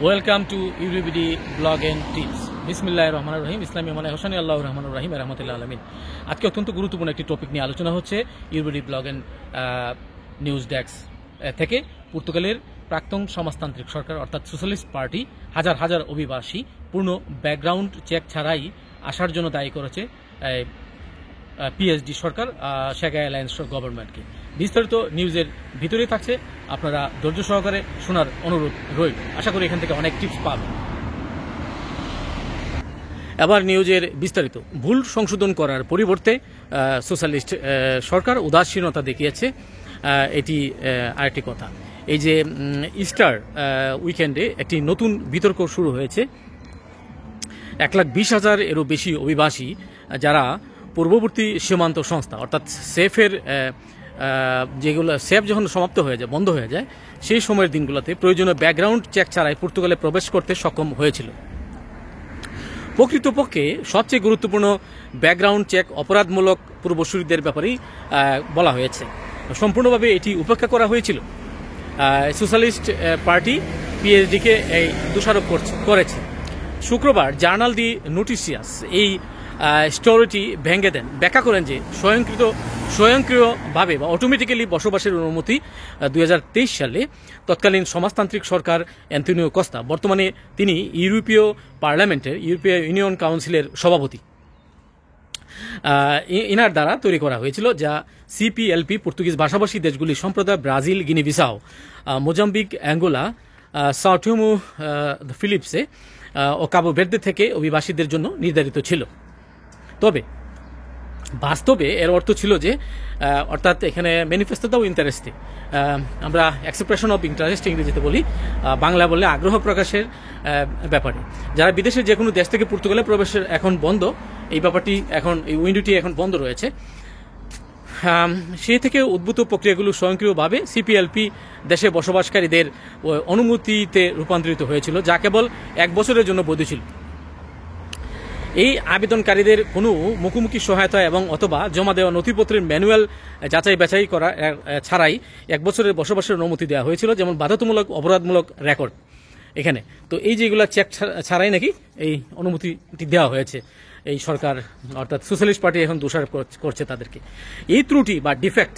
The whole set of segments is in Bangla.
Welcome to Uribd blog and tips. বিসমিল্লাহির রহমানির রহিম। ইসলামী মানে হোসেন আল্লাহর রহমানুর রহিম রহমতুল্লাহ আলমিন। আজকে অত্যন্ত গুরুত্বপূর্ণ একটি টপিক নিয়ে আলোচনা হচ্ছে ইউরিবিডি ব্লগ এন্ড নিউজ ডেস্ক থেকে। পর্তুগালের প্রাক্তন সমাজতান্ত্রিক সরকার অর্থাৎ সোশ্যালিস্ট পার্টি হাজার হাজার অভিবাসী পূর্ণ ব্যাকগ্রাউন্ড চেক ছাড়াই আসার জন্য দায়ী করেছে পিএসডি সরকার, শেখা অ্যালায়েন্স গভর্নমেন্টকে। বিস্তারিত নিউজের ভিতরে থাকছে, আপনারা ধৈর্য সহকারে শোনার অনুরোধ রইল। আশা করি এখান থেকে অনেক টিপস পাবেন। এবার নিউজের বিস্তারিত। ভুল সংশোধন করার পরিবর্তে সোশ্যালিস্ট সরকার উদাসীনতা দেখিয়েছে, এটি আরেকটি কথা। এই যে ইস্টার উইকেন্ডে একটি নতুন বিতর্ক শুরু হয়েছে। 1,20,000 এরও বেশি অভিবাসী যারা পূর্ববর্তী সীমান্ত সংস্থা অর্থাৎ সেফের যেগুলো সেফ যখন সমাপ্ত হয়ে যায়, বন্ধ হয়ে যায়, সেই সময়ের দিনগুলোতে প্রয়োজনীয় ব্যাকগ্রাউন্ড চেক ছাড়াই পর্তুগালে প্রবেশ করতে সক্ষম হয়েছিল। প্রকৃতপক্ষে সবচেয়ে গুরুত্বপূর্ণ ব্যাকগ্রাউন্ড চেক অপরাধমূলক পূর্বসূরিদের ব্যাপারেই বলা হয়েছে। সম্পূর্ণভাবে এটি উপেক্ষা করা হয়েছিল। সোশ্যালিস্ট পার্টি পিএসডিকে এই দোষারোপ করেছে। শুক্রবার জার্নাল দি নোটিসিয়াস এই স্টোরিটি ভেঙে দেন, ব্যাখ্যা করেন যে স্বয়ংক্রিয়ভাবে বা অটোমেটিক্যালি বসবাসের অনুমতি 2023 সালে তৎকালীন সমাজতান্ত্রিক সরকার অ্যান্তোনিও কস্তা, বর্তমানে তিনি ইউরোপীয় পার্লামেন্টের ইউরোপীয় ইউনিয়ন কাউন্সিলের সভাপতি, ইনার দ্বারা তৈরি করা হয়েছিল, যা সিপিএলপি পর্তুগিজ ভাষাভাষী দেশগুলির সম্প্রদায় ব্রাজিল, গিনি বিসাও, মোজাম্বিক, অ্যাঙ্গোলা, সাও টোমে, ফিলিপসে ও কাবো ভের্দে থেকে অভিবাসীদের জন্য নির্ধারিত ছিল। তবে বাস্তবে এর অর্থ ছিল যে অর্থাৎ এখানে ম্যানিফেস্টো দাও ইন্টারেস্টে, আমরা এক্সপ্রেশন অফ ইন্টারেস্ট ইংরেজিতে বলি, বাংলা বললে আগ্রহ প্রকাশের ব্যাপারে। যারা বিদেশের যে কোনো দেশ থেকে পর্তুগালে প্রবেশের এখন বন্ধ, এই ব্যাপারটি এখন এই উইন্ডোটি এখন বন্ধ রয়েছে। সেই থেকে উদ্ভূত প্রক্রিয়াগুলো স্বয়ংক্রিয়ভাবে সিপিএলপি দেশে বসবাসকারীদের অনুমতিতে রূপান্তরিত হয়েছিল, যা কেবল 1 বছরের জন্য বৈধ ছিল। এই আবেদনকারীদের কোনো মুখোমুখি সহায়তা এবং অথবা জমা দেওয়া নথিপত্রের ম্যানুয়াল যাচাই বাছাই করা ছাড়াই 1 বছরের বসবাসের অনুমতি দেওয়া হয়েছিল, যেমন বাধ্যতামূলক অপরাধমূলক রেকর্ড এখানে। তো এই যেগুলো চেক ছাড়াই নাকি এই অনুমতিটি দেওয়া হয়েছে এই সরকার অর্থাৎ সোশ্যালিস্ট পার্টি এখন দোষারোপ করছে তাদেরকে। এই ত্রুটি বা ডিফেক্ট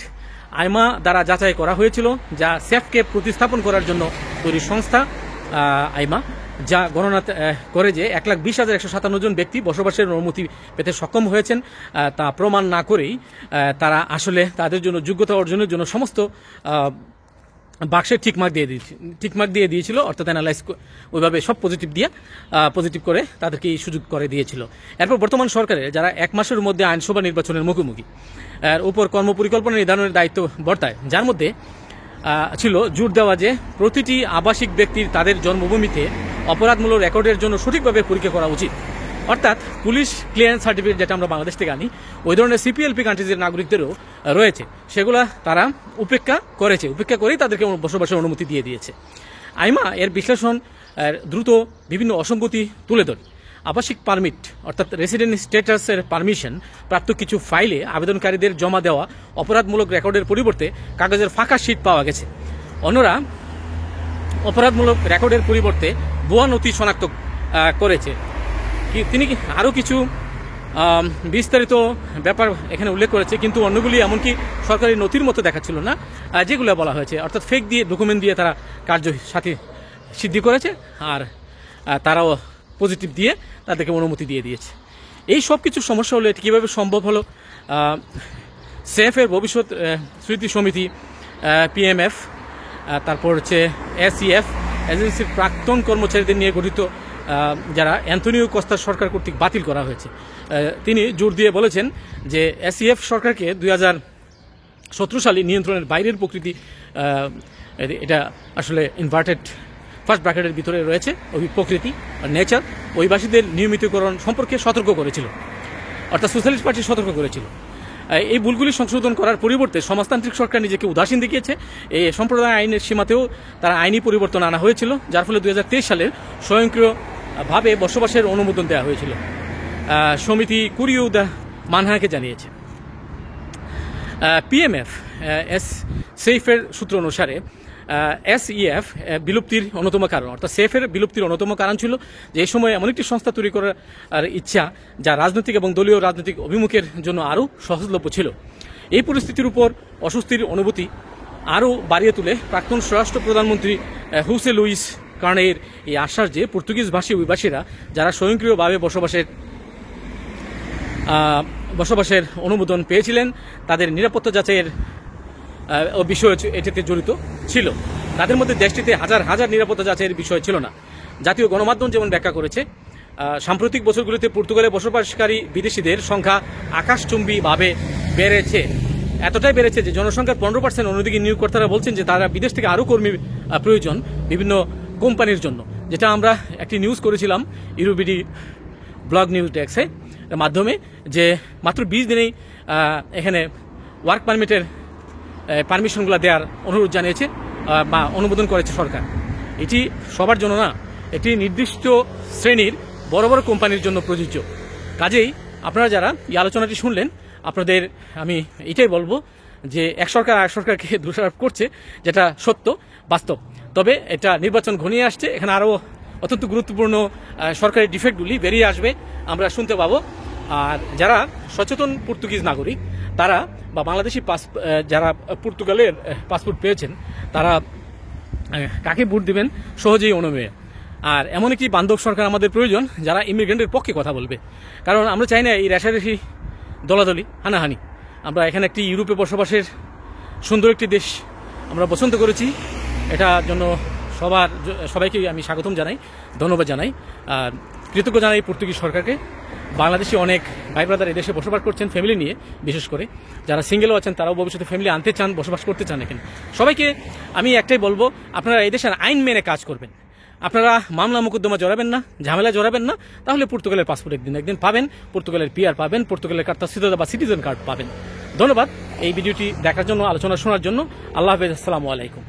আইমা দ্বারা যাচাই করা হয়েছিল, যা সেফকে প্রতিস্থাপন করার জন্য তৈরি সংস্থা আইমা, যা গণনা করে যে 1,20,157 জন ব্যক্তি বসবাসের অনুমতি পেতে সক্ষম হয়েছেন। তা প্রমাণ না করেই তারা আসলে তাদের জন্য যোগ্যতা অর্জনের জন্য সমস্ত বাক্সে টিকমার্ক দিয়ে দিয়েছিল, অর্থাৎ অ্যানালাইজ ওইভাবে সব পজিটিভ করে তাদেরকে এই সুযোগ করে দিয়েছিল। এরপর বর্তমান সরকারের যারা 1 মাসের মধ্যে আইনসভা নির্বাচনের মুখোমুখি এর উপর কর্মপরিকল্পনা নির্ধারণের দায়িত্ব বর্তায়, যার মধ্যে ছিল জোর দেওয়া যে প্রতিটি আবাসিক ব্যক্তির তাদের জন্মভূমিতে অপরাধমূলক রেকর্ডের জন্য সঠিকভাবে পরীক্ষা করা উচিত। অর্থাৎ পুলিশ ক্লিয়ারেন্স সার্টিফিকেট যেটা আমরা বাংলাদেশ থেকে আনি, ওই ধরনের সিপিএলপি কান্ট্রিজের নাগরিকদেরও রয়েছে, সেগুলা তারা উপেক্ষা করেই তাদেরকে বসবাসের অনুমতি দিয়ে দিয়েছে। আইমা এর বিশ্লেষণ দ্রুত বিভিন্ন অসঙ্গতি তুলে ধরে। আবাসিক পারমিট অর্থাৎ রেসিডেন্ট স্ট্যাটাসের পারমিশন প্রাপ্ত কিছু ফাইলে আবেদনকারীদের জমা দেওয়া অপরাধমূলক রেকর্ডের পরিবর্তে কাগজের ফাঁকা শীট পাওয়া গেছে। অন্যরা অপরাধমূলক রেকর্ডের পরিবর্তে ভুয়া নথি শনাক্ত করেছে। তিনি আরও কিছু বিস্তারিত ব্যাপার এখানে উল্লেখ করেছে, কিন্তু অন্যগুলি এমনকি সরকারি নথির মতো দেখাচ্ছিল না, যেগুলো বলা হয়েছে, অর্থাৎ ফেক দিয়ে ডকুমেন্ট দিয়ে তারা কার্য সিদ্ধি করেছে, আর তারাও পজিটিভ দিয়ে তাদেরকে অনুমতি দিয়ে দিয়েছে। এই সব কিছু সমস্যা হলে এটি কীভাবে সম্ভব হলো? সেফের ভবিষ্যৎ স্মৃতি সমিতি, পিএমএফ, তারপর হচ্ছে এসইএফ এজেন্সির প্রাক্তন কর্মচারীদের নিয়ে গঠিত, যারা অ্যান্তোনিও কস্তার সরকার কর্তৃক বাতিল করা হয়েছে। তিনি জোর দিয়ে বলেছেন যে এসইএফ সরকারকে 2017 সালে নিয়ন্ত্রণের বাইরের প্রকৃতি, এটা আসলে ইনভার্টেড ফার্স্ট ব্র্যাকেটের ভিতরে রয়েছে ওই প্রকৃতি নেচার, অভিবাসীদের নিয়মিতকরণ সম্পর্কে সতর্ক করেছিল, অর্থাৎ সোশ্যালিস্ট পার্টি সতর্ক করেছিল। এই ভুলগুলি সংশোধন করার পরিবর্তে সমাজতান্ত্রিক সরকার নিজেকে উদাসীন দেখিয়েছে। এই সম্প্রদায় আইনের সীমাতেও তারা আইনি পরিবর্তন আনা হয়েছিল, যার ফলে 2023 সালের স্বয়ংক্রিয়ভাবে বসবাসের অনুমোদন দেওয়া হয়েছিল, সমিতি কুরিও দা মানহাকে জানিয়েছে। পিএমএফ সেফের সূত্র অনুসারে SEF বিলুপ্তির অন্যতম কারণ, অর্থাৎ সেফের বিলুপ্তির অন্যতম কারণ ছিল যে এই সময় এমন একটি সংস্থা তৈরি করার ইচ্ছা যা রাজনৈতিক এবং দলীয় রাজনৈতিক অভিমুখের জন্য আরও সহজলভ্য ছিল। এই পরিস্থিতির উপর অস্বস্তির অনুভূতি আরও বাড়িয়ে তুলে প্রাক্তন স্বরাষ্ট্র প্রধানমন্ত্রী হুসে লুইস কার্নের এই আশ্বাস যে পর্তুগিজ ভাষী অভিবাসীরা যারা স্বয়ংক্রিয়ভাবে বসবাসের অনুমোদন পেয়েছিলেন তাদের নিরাপত্তা যাচাইয়ের বিষয় এটিতে জড়িত ছিল। তাদের মধ্যে দেশটিতে হাজার হাজার নিরাপত্তা যাচাইয়ের বিষয় ছিল না। জাতীয় গণমাধ্যম যেমন ব্যাখ্যা করেছে, সাম্প্রতিক বছরগুলিতে পর্তুগালে বসবাসকারী বিদেশিদের সংখ্যা আকাশচুম্বীভাবে বেড়েছে, এতটাই বেড়েছে যে জনসংখ্যার 15%। অন্যদিকে নিয়োগকর্তারা বলছেন যে তারা বিদেশ থেকে আরও কর্মী প্রয়োজন বিভিন্ন কোম্পানির জন্য, যেটা আমরা একটি নিউজ করেছিলাম ইউরোবিডি ব্লগ নিউজ ডেস্কের মাধ্যমে, যে মাত্র 20 দিনেই এখানে ওয়ার্ক পারমিটের পারমিশনগুলো দেওয়ার অনুরোধ জানিয়েছে বা অনুমোদন করেছে সরকার। এটি সবার জন্য না, এটি নির্দিষ্ট শ্রেণীর বড় বড় কোম্পানির জন্য প্রযোজ্য। কাজেই আপনারা যারা এই আলোচনাটি শুনলেন, আপনাদের আমি এটাই বলবো যে এক সরকার আর সরকারকে দোষারোপ করছে, যেটা সত্য বাস্তব। তবে এটা নির্বাচন ঘনিয়ে আসছে, এখানে আরও অত্যন্ত গুরুত্বপূর্ণ সরকারি ডিফেক্টগুলি বেরিয়ে আসবে, আমরা শুনতে পাবো। আর যারা সচেতন পর্তুগিজ নাগরিক তারা বা বাংলাদেশি যারা পর্তুগালের পাসপোর্ট পেয়েছেন তারা কাকে ভোট দিবেন সহজেই অনুমেয়। আর এমন একটি বান্ধব সরকার আমাদের প্রয়োজন যারা ইমিগ্রেন্টের পক্ষে কথা বলবে, কারণ আমরা চাই না এই রেশারেশি দলাদলি হানাহানি। আমরা এখানে একটি ইউরোপে বসবাসের সুন্দর একটি দেশ আমরা পছন্দ করেছি, এটার জন্য সবাইকে আমি স্বাগতম জানাই, ধন্যবাদ জানাই, আর কৃতজ্ঞ জানাই পর্তুগিজ সরকারকে। বাংলাদেশি অনেক ভাই ব্রাদার এদেশে বসবাস করছেন ফ্যামিলি নিয়ে, বিশেষ করে যারা সিঙ্গেলও আছেন তারাও ভবিষ্যতে ফ্যামিলি আনতে চান, বসবাস করতে চান এখানে। সবাইকে আমি একটাই বলবো, আপনারা এই দেশের আইন মেনে কাজ করবেন, আপনারা মামলা মোকদ্দমা জড়াবেন না, ঝামেলা জড়াবেন না, তাহলে পর্তুগালের পাসপোর্ট একদিন পাবেন, পর্তুগালের PR পাবেন, পর্তুগালের কার্তা বা সিটিজেন কার্ড পাবেন। ধন্যবাদ এই ভিডিওটি দেখার জন্য, আলোচনা শোনার জন্য। আল্লাহ হাফেজ, আসসালামু আলাইকুম।